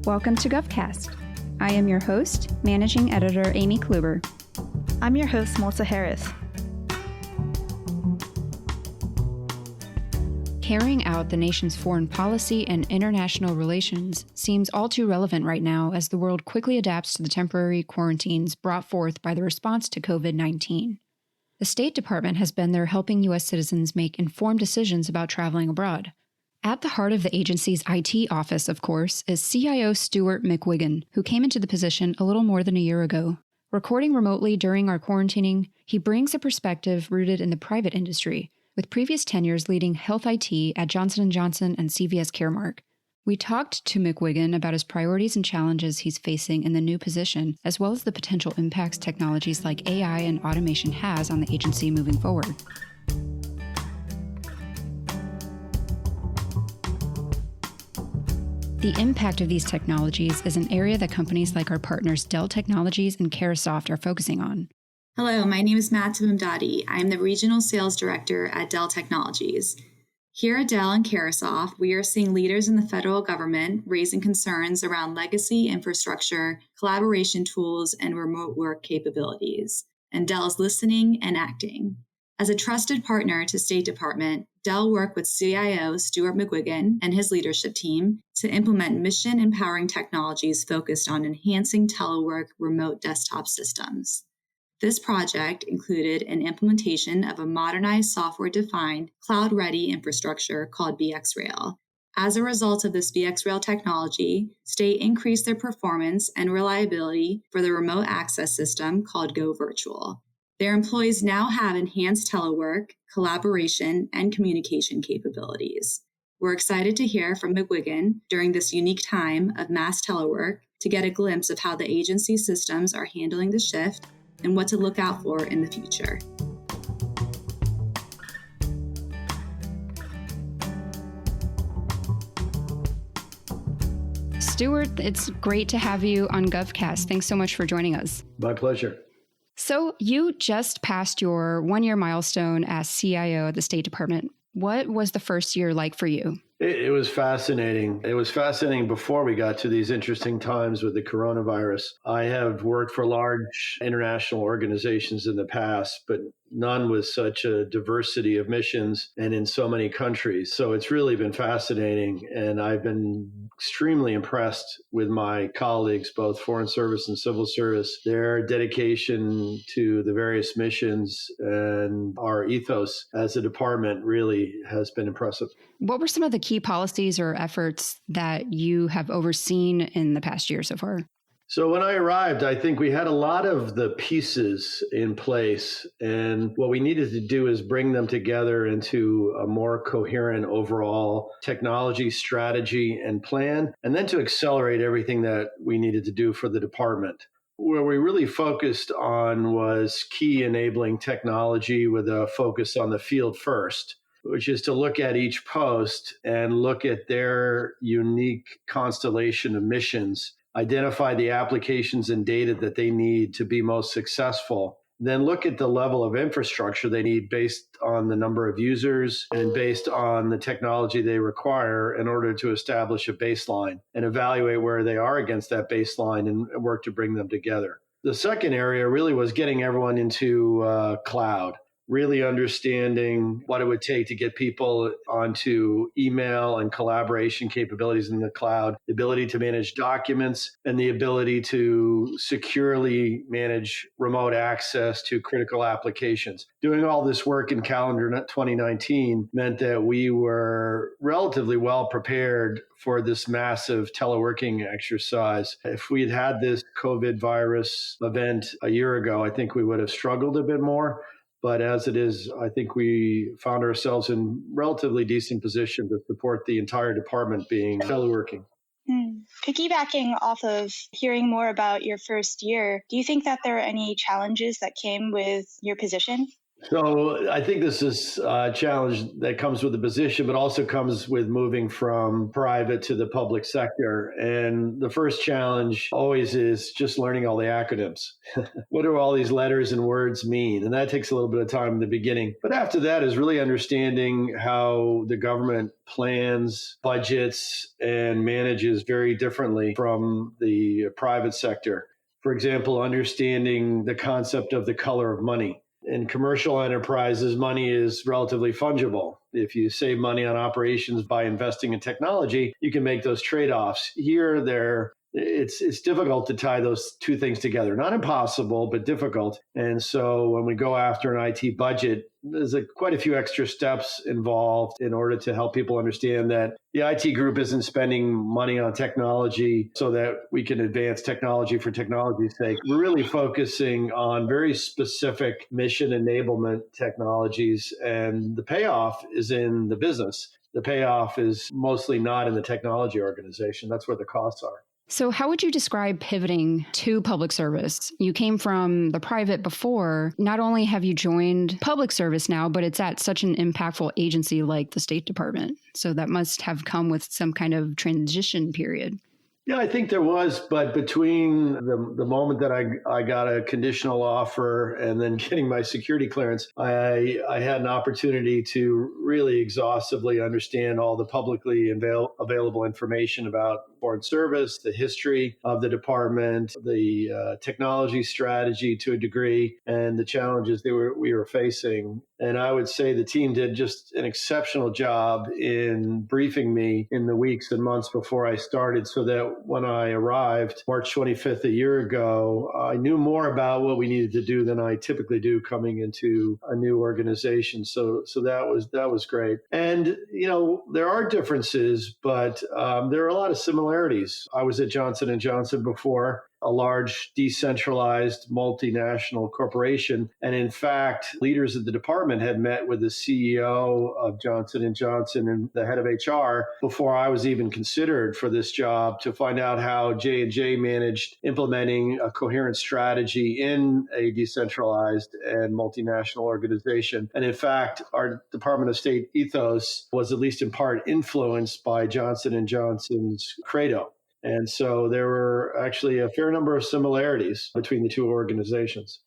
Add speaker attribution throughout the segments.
Speaker 1: Welcome to GovCast. I am your host, Managing Editor Amy Kluber.
Speaker 2: I'm your host, Melissa Harris.
Speaker 1: Carrying out the nation's foreign policy and international relations seems all too relevant right now as the world quickly adapts to the temporary quarantines brought forth by the response to COVID-19. The State Department has been there helping U.S. citizens make informed decisions about traveling abroad. At the heart of the agency's IT office, of course, is CIO Stuart McGuigan, who came into the position a little more than a year ago. Recording remotely during our quarantining, he brings a perspective rooted in the private industry, with previous tenures leading health IT at Johnson & Johnson and CVS Caremark. We talked to McGuigan about his priorities and challenges he's facing in the new position, as well as the potential impacts technologies like AI and automation has on the agency moving forward. The impact of these technologies is an area that companies like our partners Dell Technologies and Carahsoft are focusing on.
Speaker 3: Hello, my name is Matsum Imdadi. I'm the Regional Sales Director at Dell Technologies. Here at Dell and Carahsoft, we are seeing leaders in the federal government raising concerns around legacy infrastructure, collaboration tools, and remote work capabilities. And Dell is listening and acting. As a trusted partner to State Department, Dell worked with CIO Stuart McGuigan and his leadership team to implement mission-empowering technologies focused on enhancing telework remote desktop systems. This project included an implementation of a modernized software-defined, cloud-ready infrastructure called VxRail. As a result of this VxRail technology, State increased their performance and reliability for the remote access system called Go Virtual. Their employees now have enhanced telework, collaboration, and communication capabilities. We're excited to hear from McGuigan during this unique time of mass telework to get a glimpse of how the agency systems are handling the shift and what to look out for in the future.
Speaker 1: Stuart, it's great to have you on GovCast. Thanks so much for joining us.
Speaker 4: My pleasure.
Speaker 1: So you just passed your one-year milestone as CIO at the State Department. What was the first year like for you?
Speaker 4: It was fascinating. It was fascinating before we got to these interesting times with the coronavirus. I have worked for large international organizations in the past, but none with such a diversity of missions and in so many countries. So it's really been fascinating. And I've been extremely impressed with my colleagues, both foreign service and civil service, their dedication to the various missions, and our ethos as a department really has been impressive.
Speaker 1: What were some of the key policies or efforts that you have overseen in the past year so far?
Speaker 4: So when I arrived, I think we had a lot of the pieces in place. And what we needed to do is bring them together into a more coherent overall technology strategy and plan, and then to accelerate everything that we needed to do for the department. Where we really focused on was key enabling technology with a focus on the field first, which is to look at each post and look at their unique constellation of missions, identify the applications and data that they need to be most successful, then look at the level of infrastructure they need based on the number of users and based on the technology they require in order to establish a baseline and evaluate where they are against that baseline and work to bring them together. The second area really was getting everyone into cloud. Really understanding what it would take to get people onto email and collaboration capabilities in the cloud, the ability to manage documents, and the ability to securely manage remote access to critical applications. Doing all this work in calendar 2019 meant that we were relatively well prepared for this massive teleworking exercise. If we had had this COVID virus event a year ago, I think we would have struggled a bit more. But as it is, I think we found ourselves in relatively decent position to support the entire department being teleworking.
Speaker 2: Piggybacking off of hearing more about your first year, do you think that there are any challenges that came with your position?
Speaker 4: So I think this is a challenge that comes with the position, but also comes with moving from private to the public sector. And the first challenge always is just learning all the acronyms. What do all these letters and words mean? And that takes a little bit of time in the beginning. But after that is really understanding how the government plans, budgets, and manages very differently from the private sector. For example, understanding the concept of the color of money. In commercial enterprises, money is relatively fungible. If you save money on operations by investing in technology, you can make those trade-offs. Here, it's difficult to tie those two things together. Not impossible, but difficult. And so when we go after an IT budget, there's quite a few extra steps involved in order to help people understand that the IT group isn't spending money on technology so that we can advance technology for technology's sake. We're really focusing on very specific mission enablement technologies, and the payoff is in the business. The payoff is mostly not in the technology organization. That's where the costs are.
Speaker 1: So how would you describe pivoting to public service? You came from the private before. Not only have you joined public service now, but it's at such an impactful agency like the State Department. So that must have come with some kind of transition period.
Speaker 4: Yeah, I think there was, but between the moment that I got a conditional offer and then getting my security clearance, I had an opportunity to really exhaustively understand all the publicly available information about Foreign Service, the history of the department, the technology strategy to a degree, and the challenges we were facing. And I would say the team did just an exceptional job in briefing me in the weeks and months before I started, so that when I arrived March 25th a year ago, I knew more about what we needed to do than I typically do coming into a new organization. So that was great. And, there are differences, but there are a lot of similarities. I was at Johnson & Johnson before, a large decentralized multinational corporation. And in fact, leaders of the department had met with the CEO of Johnson & Johnson and the head of HR before I was even considered for this job, to find out how J&J managed implementing a coherent strategy in a decentralized and multinational organization. And in fact, our Department of State ethos was at least in part influenced by Johnson & Johnson's credo. And so there were actually a fair number of similarities between the two organizations.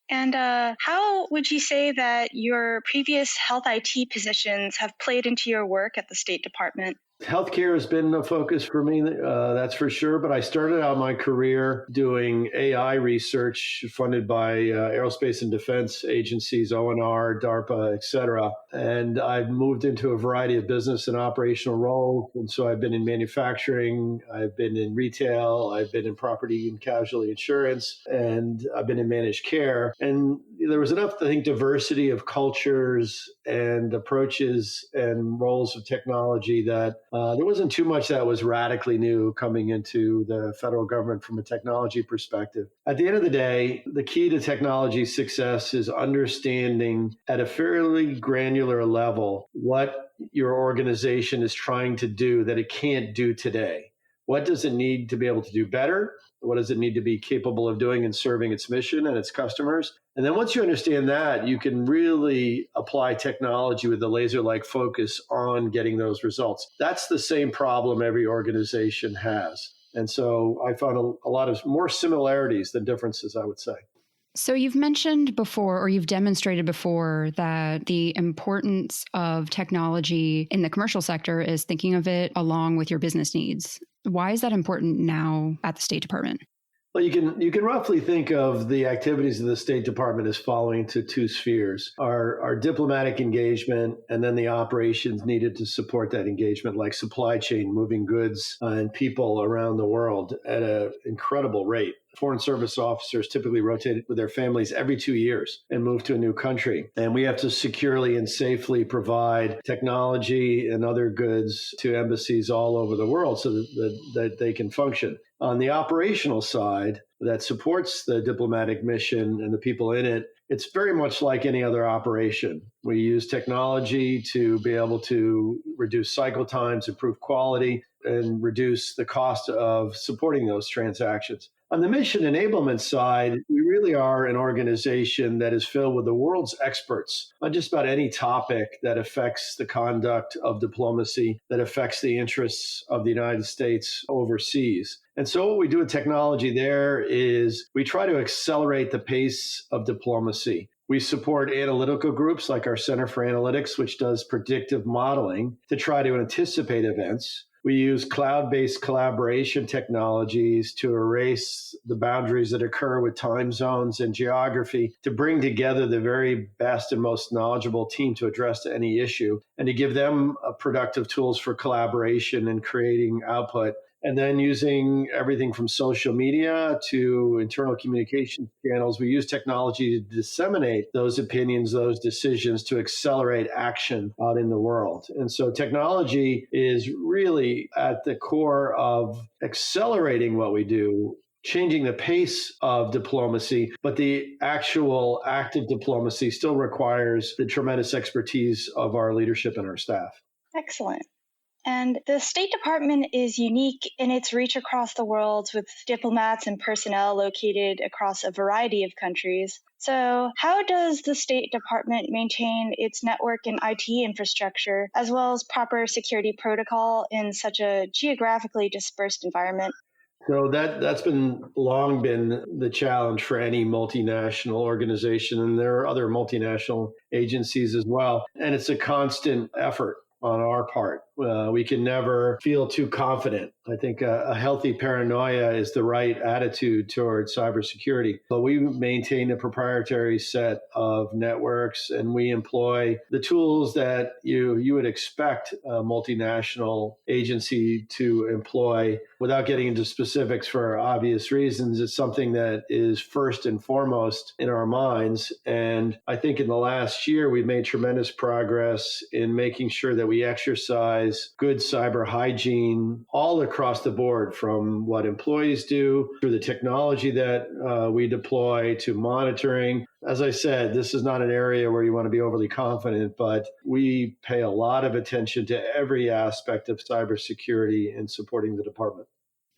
Speaker 2: And how would you say that your previous health IT positions have played into your work at the State Department?
Speaker 4: Healthcare has been a focus for me, that's for sure. But I started out my career doing AI research funded by aerospace and defense agencies, ONR, DARPA, et cetera. And I've moved into a variety of business and operational roles. And so I've been in manufacturing, I've been in retail, I've been in property and casualty insurance, and I've been in managed care. And there was enough, I think, diversity of cultures and approaches and roles of technology that there wasn't too much that was radically new coming into the federal government from a technology perspective. At the end of the day, the key to technology success is understanding at a fairly granular level what your organization is trying to do that it can't do today. What does it need to be able to do better? What does it need to be capable of doing and serving its mission and its customers? And then once you understand that, you can really apply technology with a laser-like focus on getting those results. That's the same problem every organization has. And so I found a lot of more similarities than differences, I would say.
Speaker 1: So you've mentioned before, or you've demonstrated before, that the importance of technology in the commercial sector is thinking of it along with your business needs. Why is that important now at the State Department?
Speaker 4: Well, you can roughly think of the activities of the State Department as falling into two spheres: our diplomatic engagement, and then the operations needed to support that engagement, like supply chain, moving goods and people around the world at an incredible rate. Foreign Service officers typically rotate with their families every 2 years and move to a new country. And we have to securely and safely provide technology and other goods to embassies all over the world so that they can function. On the operational side that supports the diplomatic mission and the people in it, it's very much like any other operation. We use technology to be able to reduce cycle times, improve quality, and reduce the cost of supporting those transactions. On the mission enablement side, we really are an organization that is filled with the world's experts on just about any topic that affects the conduct of diplomacy, that affects the interests of the United States overseas. And so what we do with technology there is we try to accelerate the pace of diplomacy. We support analytical groups like our Center for Analytics, which does predictive modeling to try to anticipate events. We use cloud-based collaboration technologies to erase the boundaries that occur with time zones and geography to bring together the very best and most knowledgeable team to address any issue and to give them productive tools for collaboration and creating output. And then using everything from social media to internal communication channels, we use technology to disseminate those opinions, those decisions to accelerate action out in the world. And so technology is really at the core of accelerating what we do, changing the pace of diplomacy, but the actual active diplomacy still requires the tremendous expertise of our leadership and our staff.
Speaker 2: Excellent. And the State Department is unique in its reach across the world with diplomats and personnel located across a variety of countries. So how does the State Department maintain its network and IT infrastructure, as well as proper security protocol in such a geographically dispersed environment?
Speaker 4: So that's long been the challenge for any multinational organization, and there are other multinational agencies as well. And it's a constant effort on our part. We can never feel too confident. I think a healthy paranoia is the right attitude towards cybersecurity. But we maintain a proprietary set of networks, and we employ the tools that you would expect a multinational agency to employ. Without getting into specifics for obvious reasons, it's something that is first and foremost in our minds. And I think in the last year, we've made tremendous progress in making sure that we exercise good cyber hygiene all across the board, from what employees do, through the technology that we deploy, to monitoring. As I said, this is not an area where you want to be overly confident, but we pay a lot of attention to every aspect of cybersecurity in supporting the department.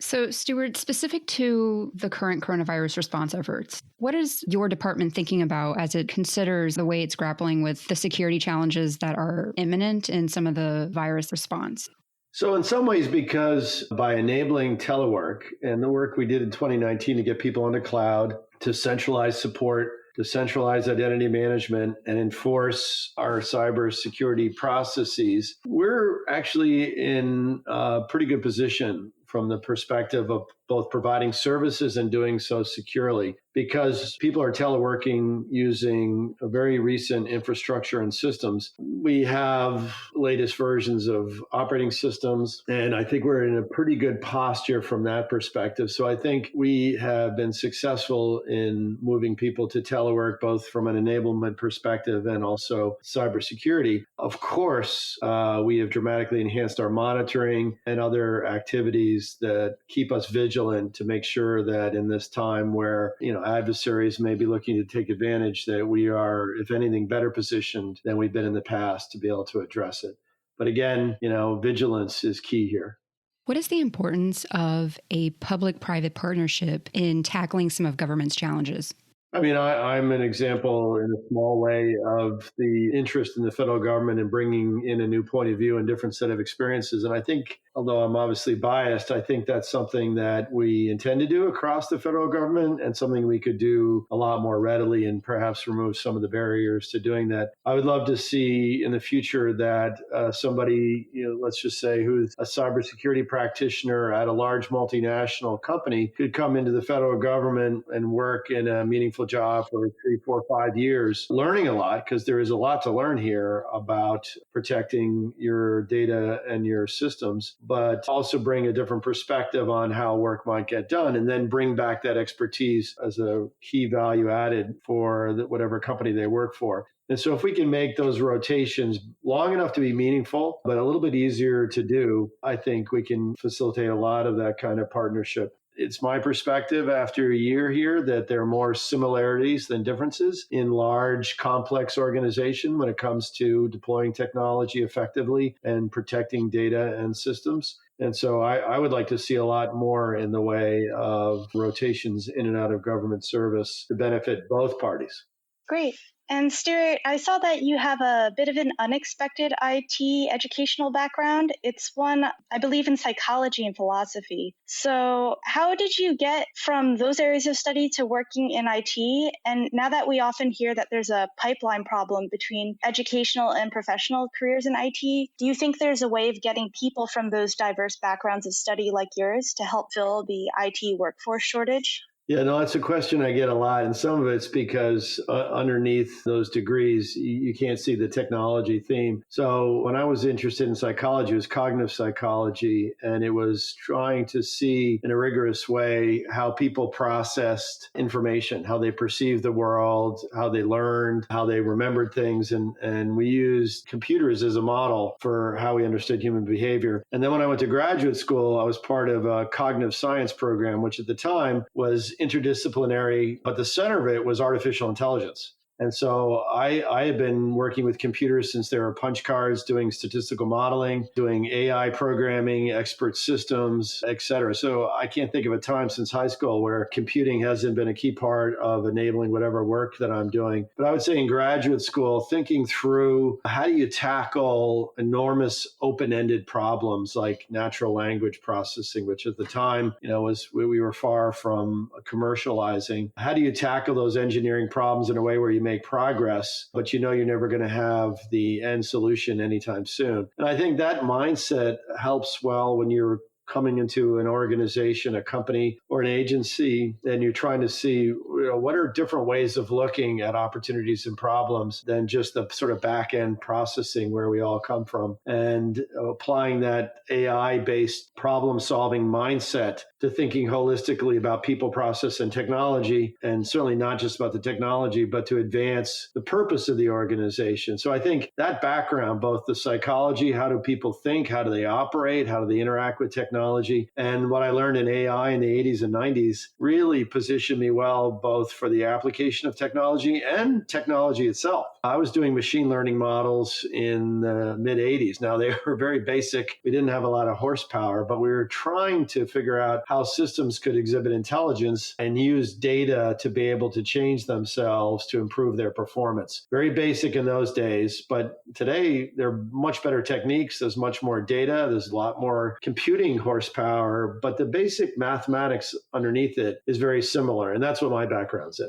Speaker 1: So, Stuart, specific to the current coronavirus response efforts, what is your department thinking about as it considers the way it's grappling with the security challenges that are imminent in some of the virus response?
Speaker 4: So in some ways, because by enabling telework and the work we did in 2019 to get people on the cloud, to centralize support, to centralize identity management and enforce our cybersecurity processes, we're actually in a pretty good position from the perspective of both providing services and doing so securely, because people are teleworking using a very recent infrastructure and systems. We have latest versions of operating systems, and I think we're in a pretty good posture from that perspective. So I think we have been successful in moving people to telework, both from an enablement perspective and also cybersecurity. Of course, we have dramatically enhanced our monitoring and other activities that keep us vigilant to make sure that in this time where, adversaries may be looking to take advantage, that we are, if anything, better positioned than we've been in the past to be able to address it. But again, vigilance is key here.
Speaker 1: What is the importance of a public-private partnership in tackling some of government's challenges?
Speaker 4: I mean, I'm an example in a small way of the interest in the federal government in bringing in a new point of view and different set of experiences. And I think, although I'm obviously biased, I think that's something that we intend to do across the federal government and something we could do a lot more readily and perhaps remove some of the barriers to doing that. I would love to see in the future that somebody, let's just say who's a cybersecurity practitioner at a large multinational company could come into the federal government and work in a meaningful job for 3, 4, 5 years, learning a lot, because there is a lot to learn here about protecting your data and your systems, but also bring a different perspective on how work might get done, and then bring back that expertise as a key value added for whatever company they work for. And so if we can make those rotations long enough to be meaningful, but a little bit easier to do, I think we can facilitate a lot of that kind of partnership. It's my perspective after a year here that there are more similarities than differences in large, complex organization when it comes to deploying technology effectively and protecting data and systems. And so I would like to see a lot more in the way of rotations in and out of government service to benefit both parties.
Speaker 2: Great. And Stuart, I saw that you have a bit of an unexpected IT educational background. It's one, I believe, in psychology and philosophy. So how did you get from those areas of study to working in IT? And now that we often hear that there's a pipeline problem between educational and professional careers in IT, do you think there's a way of getting people from those diverse backgrounds of study like yours to help fill the IT workforce shortage?
Speaker 4: Yeah, no, it's a question I get a lot. And some of it's because underneath those degrees, you can't see the technology theme. So when I was interested in psychology, it was cognitive psychology, and it was trying to see in a rigorous way how people processed information, how they perceived the world, how they learned, how they remembered things. And we used computers as a model for how we understood human behavior. And then when I went to graduate school, I was part of a cognitive science program, which at the time was interdisciplinary, but the center of it was artificial intelligence. And so I had been working with computers since there were punch cards, doing statistical modeling, doing AI programming, expert systems, et cetera. So I can't think of a time since high school where computing hasn't been a key part of enabling whatever work that I'm doing. But I would say in graduate school, thinking through how do you tackle enormous open-ended problems like natural language processing, which at the time, was we were far from commercializing. How do you tackle those engineering problems in a way where you make progress, but you're never going to have the end solution anytime soon? And I think that mindset helps well when you're coming into an organization, a company, or an agency, and you're trying to see what are different ways of looking at opportunities and problems than just the sort of back-end processing where we all come from, and applying that AI-based problem-solving mindset to thinking holistically about people, process, and technology, and certainly not just about the technology, but to advance the purpose of the organization. So I think that background, both the psychology, how do people think, how do they operate, how do they interact with technology, and what I learned in AI in the 80s and 90s really positioned me well, both for the application of technology and technology itself. I was doing machine learning models in the mid 80s. Now they were very basic. We didn't have a lot of horsepower, but we were trying to figure out how systems could exhibit intelligence and use data to be able to change themselves to improve their performance. Very basic in those days, but today there are much better techniques. There's much more data. There's a lot more computing horsepower, but the basic mathematics underneath it is very similar. And that's what my background's in.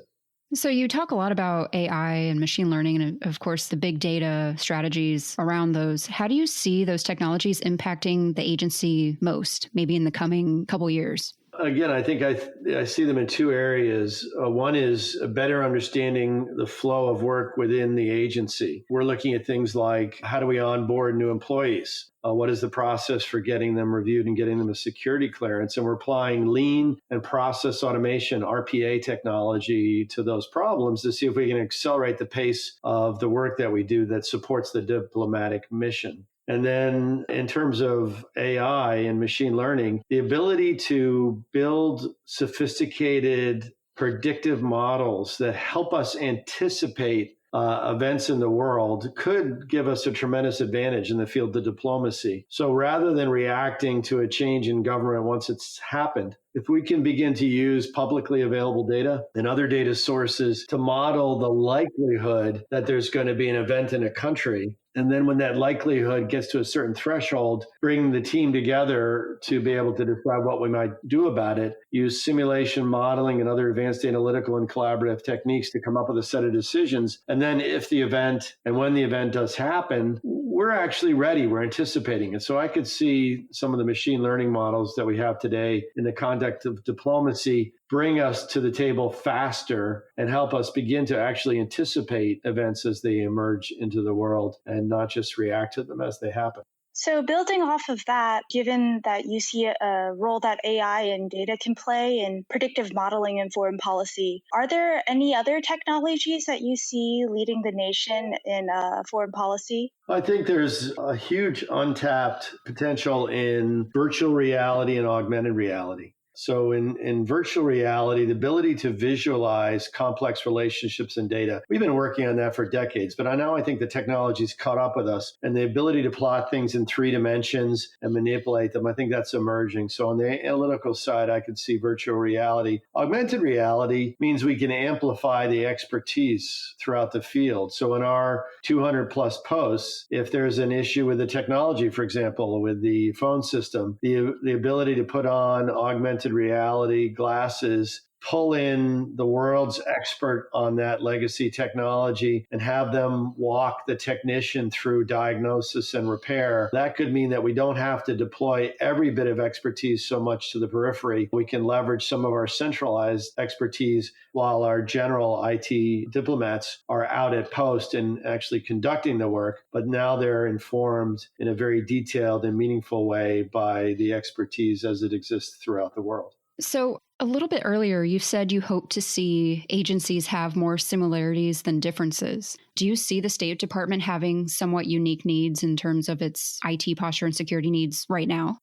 Speaker 1: So you talk a lot about AI and machine learning and, of course, the big data strategies around those. How do you see those technologies impacting the agency most, maybe in the coming couple years?
Speaker 4: Again, I think I see them in two areas. One is a better understanding the flow of work within the agency. We're looking at things like how do we onboard new employees? What is the process for getting them reviewed and getting them a security clearance? And we're applying lean and process automation, RPA technology to those problems to see if we can accelerate the pace of the work that we do that supports the diplomatic mission. And then in terms of AI and machine learning, the ability to build sophisticated predictive models that help us anticipate events in the world could give us a tremendous advantage in the field of diplomacy. So rather than reacting to a change in government once it's happened, if we can begin to use publicly available data and other data sources to model the likelihood that there's going to be an event in a country, and then when that likelihood gets to a certain threshold, bring the team together to be able to decide what we might do about it, use simulation modeling and other advanced analytical and collaborative techniques to come up with a set of decisions. And then if the event and when the event does happen, we're actually ready, we're anticipating it. So I could see some of the machine learning models that we have today in the context of diplomacy bring us to the table faster and help us begin to actually anticipate events as they emerge into the world and not just react to them as they happen.
Speaker 2: So building off of that, given that you see a role that AI and data can play in predictive modeling and foreign policy, are there any other technologies that you see leading the nation in foreign policy?
Speaker 4: I think there's a huge untapped potential in virtual reality and augmented reality. So in virtual reality, the ability to visualize complex relationships and data, we've been working on that for decades, but now I think the technology's caught up with us, and the ability to plot things in 3 dimensions and manipulate them, I think that's emerging. So on the analytical side, I could see virtual reality. Augmented reality means we can amplify the expertise throughout the field. So in our 200 plus posts, if there's an issue with the technology, for example, with the phone system, the ability to put on augmented reality glasses, pull in the world's expert on that legacy technology and have them walk the technician through diagnosis and repair. That could mean that we don't have to deploy every bit of expertise so much to the periphery. We can leverage some of our centralized expertise while our general IT diplomats are out at post and actually conducting the work, but now they're informed in a very detailed and meaningful way by the expertise as it exists throughout the world.
Speaker 1: So a little bit earlier, you said you hope to see agencies have more similarities than differences. Do you see the State Department having somewhat unique needs in terms of its IT posture and security needs right now?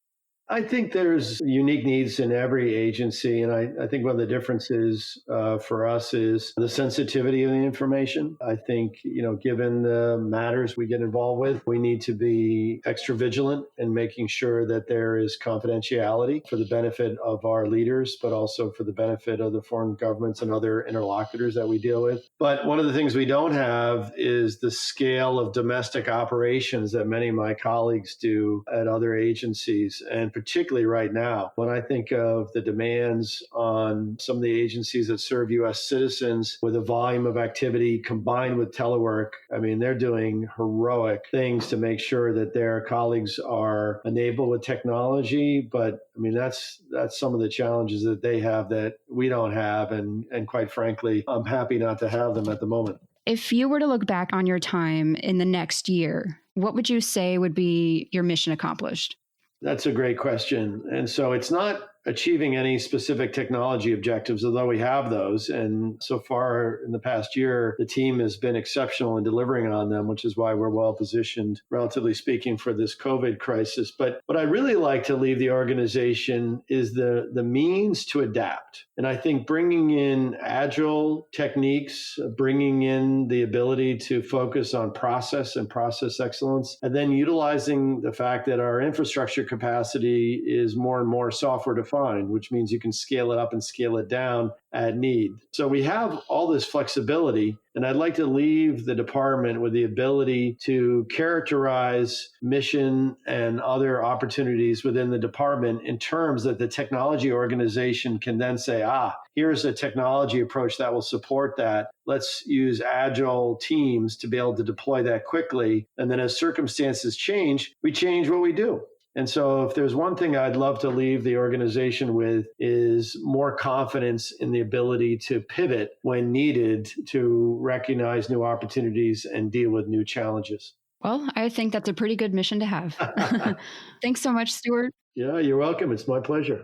Speaker 4: I think there's unique needs in every agency. And I think one of the differences for us is the sensitivity of the information. I think, given the matters we get involved with, we need to be extra vigilant in making sure that there is confidentiality for the benefit of our leaders, but also for the benefit of the foreign governments and other interlocutors that we deal with. But one of the things we don't have is the scale of domestic operations that many of my colleagues do at other agencies. And particularly right now, when I think of the demands on some of the agencies that serve U.S. citizens with a volume of activity combined with telework, they're doing heroic things to make sure that their colleagues are enabled with technology. But that's some of the challenges that they have that we don't have. And quite frankly, I'm happy not to have them at the moment.
Speaker 1: If you were to look back on your time in the next year, what would you say would be your mission accomplished?
Speaker 4: That's a great question. And so it's not achieving any specific technology objectives, although we have those. And so far in the past year, the team has been exceptional in delivering on them, which is why we're well positioned, relatively speaking, for this COVID crisis. But what I really like to leave the organization is the means to adapt. And I think bringing in agile techniques, bringing in the ability to focus on process and process excellence, and then utilizing the fact that our infrastructure capacity is more and more software defined, which means you can scale it up and scale it down at need. So we have all this flexibility, and I'd like to leave the department with the ability to characterize mission and other opportunities within the department in terms that the technology organization can then say, here's a technology approach that will support that. Let's use agile teams to be able to deploy that quickly. And then as circumstances change, we change what we do. And so if there's one thing I'd love to leave the organization with is more confidence in the ability to pivot when needed to recognize new opportunities and deal with new challenges.
Speaker 1: Well, I think that's a pretty good mission to have. Thanks so much, Stuart.
Speaker 4: Yeah, you're welcome. It's my pleasure.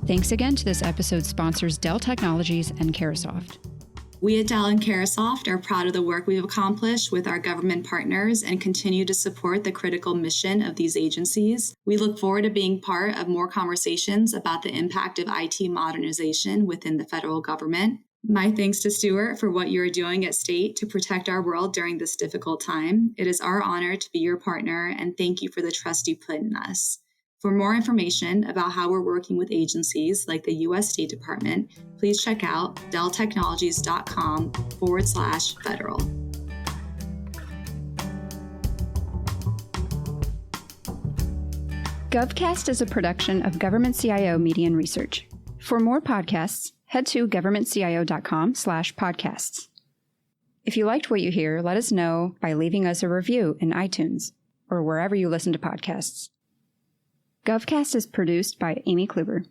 Speaker 1: Thanks again to this episode's sponsors, Dell Technologies and Carahsoft.
Speaker 3: We at Dell and Carahsoft are proud of the work we've accomplished with our government partners and continue to support the critical mission of these agencies. We look forward to being part of more conversations about the impact of IT modernization within the federal government. My thanks to Stuart for what you are doing at State to protect our world during this difficult time. It is our honor to be your partner, and thank you for the trust you put in us. For more information about how we're working with agencies like the U.S. State Department, please check out delltechnologies.com/federal.
Speaker 1: GovCast is a production of Government CIO Media and Research. For more podcasts, head to governmentcio.com/podcasts. If you liked what you hear, let us know by leaving us a review in iTunes or wherever you listen to podcasts. GovCast is produced by Amy Kluber.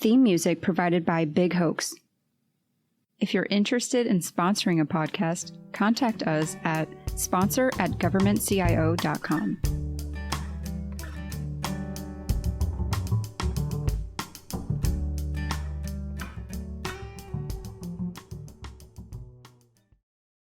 Speaker 1: Theme music provided by Big Hoax. If you're interested in sponsoring a podcast, contact us at sponsor@governmentcio.com.